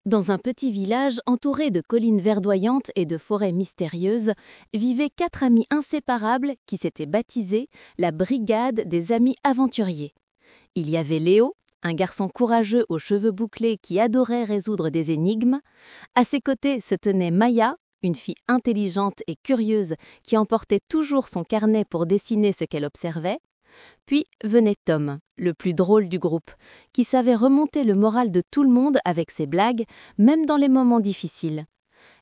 Dans un petit village entouré de collines verdoyantes et de forêts mystérieuses, vivaient 4 amis inséparables qui s'étaient baptisés la Brigade des Amis Aventuriers. Il y avait Léo, un garçon courageux aux cheveux bouclés qui adorait résoudre des énigmes. À ses côtés se tenait Maya, une fille intelligente et curieuse qui emportait toujours son carnet pour dessiner ce qu'elle observait. Puis venait Tom, le plus drôle du groupe, qui savait remonter le moral de tout le monde avec ses blagues, même dans les moments difficiles.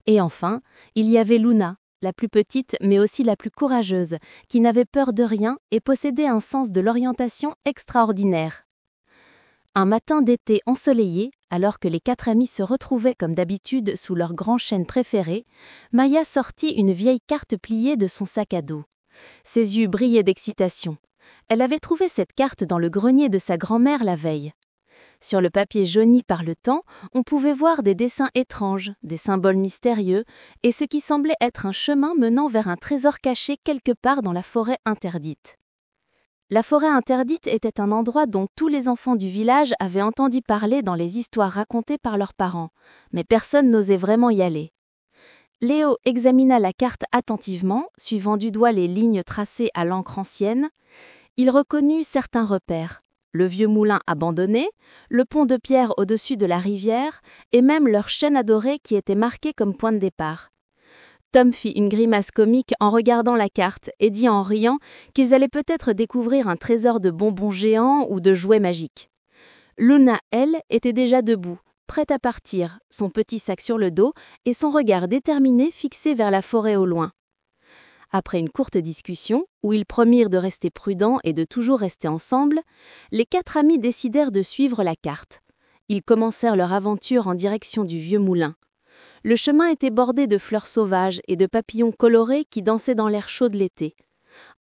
Et enfin, il y avait Luna, la plus petite mais aussi la plus courageuse, qui n'avait peur de rien et possédait un sens de l'orientation extraordinaire. Un matin d'été ensoleillé, alors que les 4 amis se retrouvaient comme d'habitude sous leur grand chêne préféré, Maya sortit une vieille carte pliée de son sac à dos. Ses yeux brillaient d'excitation. Elle avait trouvé cette carte dans le grenier de sa grand-mère la veille. Sur le papier jauni par le temps, on pouvait voir des dessins étranges, des symboles mystérieux, et ce qui semblait être un chemin menant vers un trésor caché quelque part dans la forêt interdite. La forêt interdite était un endroit dont tous les enfants du village avaient entendu parler dans les histoires racontées par leurs parents, mais personne n'osait vraiment y aller. Léo examina la carte attentivement, suivant du doigt les lignes tracées à l'encre ancienne. Il reconnut certains repères, le vieux moulin abandonné, le pont de pierre au-dessus de la rivière et même leur chêne adoré qui était marqué comme point de départ. Tom fit une grimace comique en regardant la carte et dit en riant qu'ils allaient peut-être découvrir un trésor de bonbons géants ou de jouets magiques. Luna, elle, était déjà debout, prête à partir, son petit sac sur le dos et son regard déterminé fixé vers la forêt au loin. Après une courte discussion, où ils promirent de rester prudents et de toujours rester ensemble, les 4 amis décidèrent de suivre la carte. Ils commencèrent leur aventure en direction du vieux moulin. Le chemin était bordé de fleurs sauvages et de papillons colorés qui dansaient dans l'air chaud de l'été.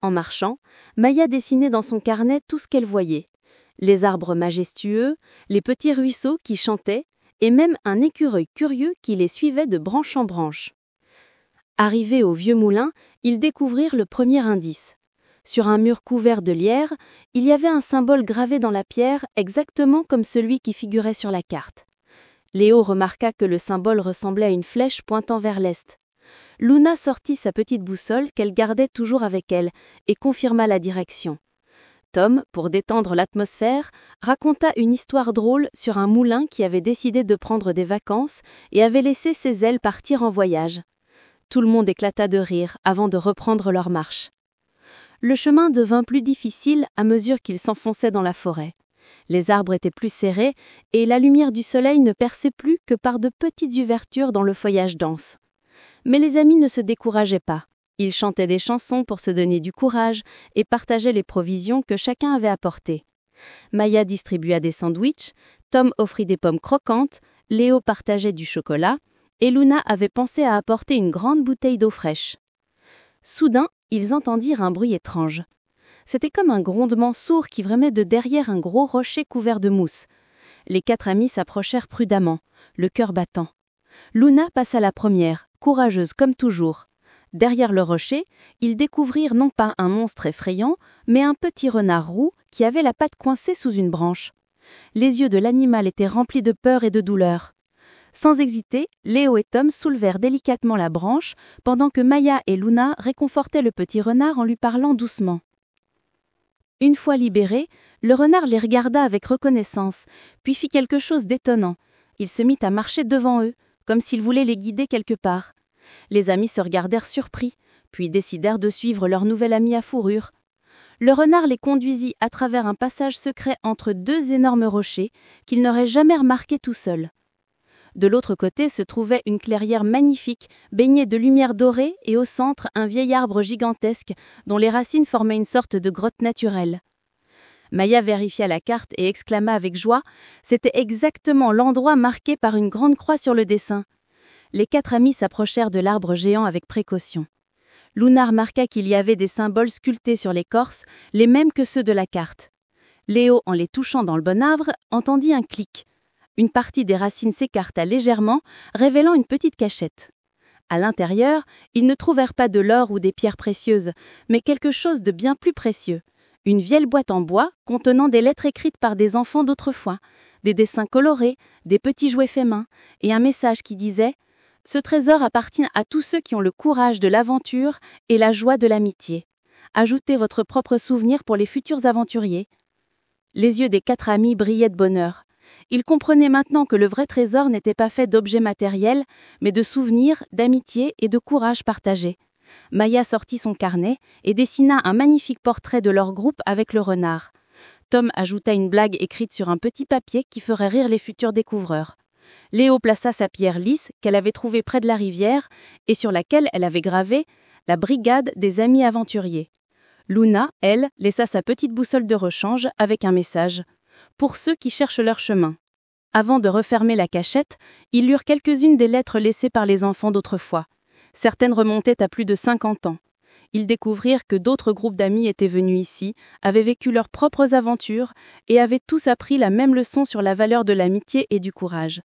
En marchant, Maya dessinait dans son carnet tout ce qu'elle voyait. Les arbres majestueux, les petits ruisseaux qui chantaient, et même un écureuil curieux qui les suivait de branche en branche. Arrivés au vieux moulin, ils découvrirent le premier indice. Sur un mur couvert de lierre, il y avait un symbole gravé dans la pierre exactement comme celui qui figurait sur la carte. Léo remarqua que le symbole ressemblait à une flèche pointant vers l'est. Luna sortit sa petite boussole qu'elle gardait toujours avec elle et confirma la direction. Tom, pour détendre l'atmosphère, raconta une histoire drôle sur un moulin qui avait décidé de prendre des vacances et avait laissé ses ailes partir en voyage. Tout le monde éclata de rire avant de reprendre leur marche. Le chemin devint plus difficile à mesure qu'ils s'enfonçaient dans la forêt. Les arbres étaient plus serrés et la lumière du soleil ne perçait plus que par de petites ouvertures dans le feuillage dense. Mais les amis ne se décourageaient pas. Ils chantaient des chansons pour se donner du courage et partageaient les provisions que chacun avait apportées. Maya distribua des sandwichs, Tom offrit des pommes croquantes, Léo partageait du chocolat, et Luna avait pensé à apporter une grande bouteille d'eau fraîche. Soudain, ils entendirent un bruit étrange. C'était comme un grondement sourd qui venait de derrière un gros rocher couvert de mousse. Les 4 amis s'approchèrent prudemment, le cœur battant. Luna passa la première, courageuse comme toujours. Derrière le rocher, ils découvrirent non pas un monstre effrayant, mais un petit renard roux qui avait la patte coincée sous une branche. Les yeux de l'animal étaient remplis de peur et de douleur. Sans hésiter, Léo et Tom soulevèrent délicatement la branche, pendant que Maya et Luna réconfortaient le petit renard en lui parlant doucement. Une fois libéré, le renard les regarda avec reconnaissance, puis fit quelque chose d'étonnant. Il se mit à marcher devant eux, comme s'il voulait les guider quelque part. Les amis se regardèrent surpris, puis décidèrent de suivre leur nouvel ami à fourrure. Le renard les conduisit à travers un passage secret entre 2 énormes rochers qu'ils n'auraient jamais remarqués tout seuls. De l'autre côté se trouvait une clairière magnifique, baignée de lumière dorée et au centre un vieil arbre gigantesque dont les racines formaient une sorte de grotte naturelle. Maya vérifia la carte et exclama avec joie « C'était exactement l'endroit marqué par une grande croix sur le dessin ». Les 4 amis s'approchèrent de l'arbre géant avec précaution. Luna remarqua qu'il y avait des symboles sculptés sur l'écorce, les mêmes que ceux de la carte. Léo, en les touchant dans le bon arbre, entendit un clic. Une partie des racines s'écarta légèrement, révélant une petite cachette. À l'intérieur, ils ne trouvèrent pas de l'or ou des pierres précieuses, mais quelque chose de bien plus précieux. Une vieille boîte en bois contenant des lettres écrites par des enfants d'autrefois, des dessins colorés, des petits jouets faits main, et un message qui disait « Ce trésor appartient à tous ceux qui ont le courage de l'aventure et la joie de l'amitié. Ajoutez votre propre souvenir pour les futurs aventuriers. » Les yeux des 4 amis brillaient de bonheur. Ils comprenaient maintenant que le vrai trésor n'était pas fait d'objets matériels, mais de souvenirs, d'amitié et de courage partagé. Maya sortit son carnet et dessina un magnifique portrait de leur groupe avec le renard. Tom ajouta une blague écrite sur un petit papier qui ferait rire les futurs découvreurs. Léo plaça sa pierre lisse qu'elle avait trouvée près de la rivière et sur laquelle elle avait gravé « La brigade des amis aventuriers ». Luna, elle, laissa sa petite boussole de rechange avec un message « Pour ceux qui cherchent leur chemin ». Avant de refermer la cachette, ils lurent quelques-unes des lettres laissées par les enfants d'autrefois. Certaines remontaient à plus de 50 ans. Ils découvrirent que d'autres groupes d'amis étaient venus ici, avaient vécu leurs propres aventures et avaient tous appris la même leçon sur la valeur de l'amitié et du courage.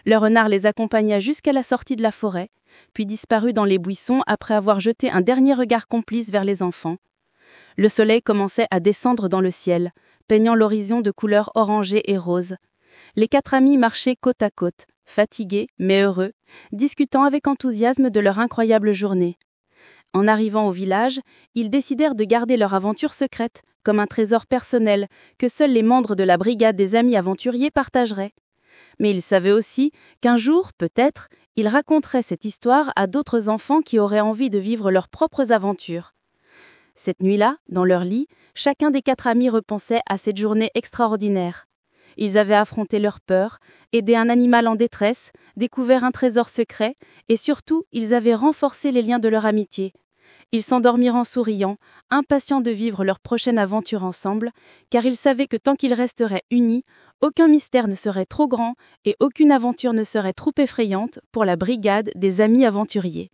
Le renard les accompagna jusqu'à la sortie de la forêt, puis disparut dans les buissons après avoir jeté un dernier regard complice vers les enfants. Le soleil commençait à descendre dans le ciel, peignant l'horizon de couleurs orangées et roses. Les 4 amis marchaient côte à côte, fatigués mais heureux, discutant avec enthousiasme de leur incroyable journée. En arrivant au village, ils décidèrent de garder leur aventure secrète, comme un trésor personnel que seuls les membres de la brigade des amis aventuriers partageraient. Mais ils savaient aussi qu'un jour, peut-être, ils raconteraient cette histoire à d'autres enfants qui auraient envie de vivre leurs propres aventures. Cette nuit-là, dans leur lit, chacun des 4 amis repensait à cette journée extraordinaire. Ils avaient affronté leurs peurs, aidé un animal en détresse, découvert un trésor secret, et surtout, ils avaient renforcé les liens de leur amitié. Ils s'endormirent en souriant, impatients de vivre leur prochaine aventure ensemble, car ils savaient que tant qu'ils resteraient unis, aucun mystère ne serait trop grand et aucune aventure ne serait trop effrayante pour la brigade des amis aventuriers.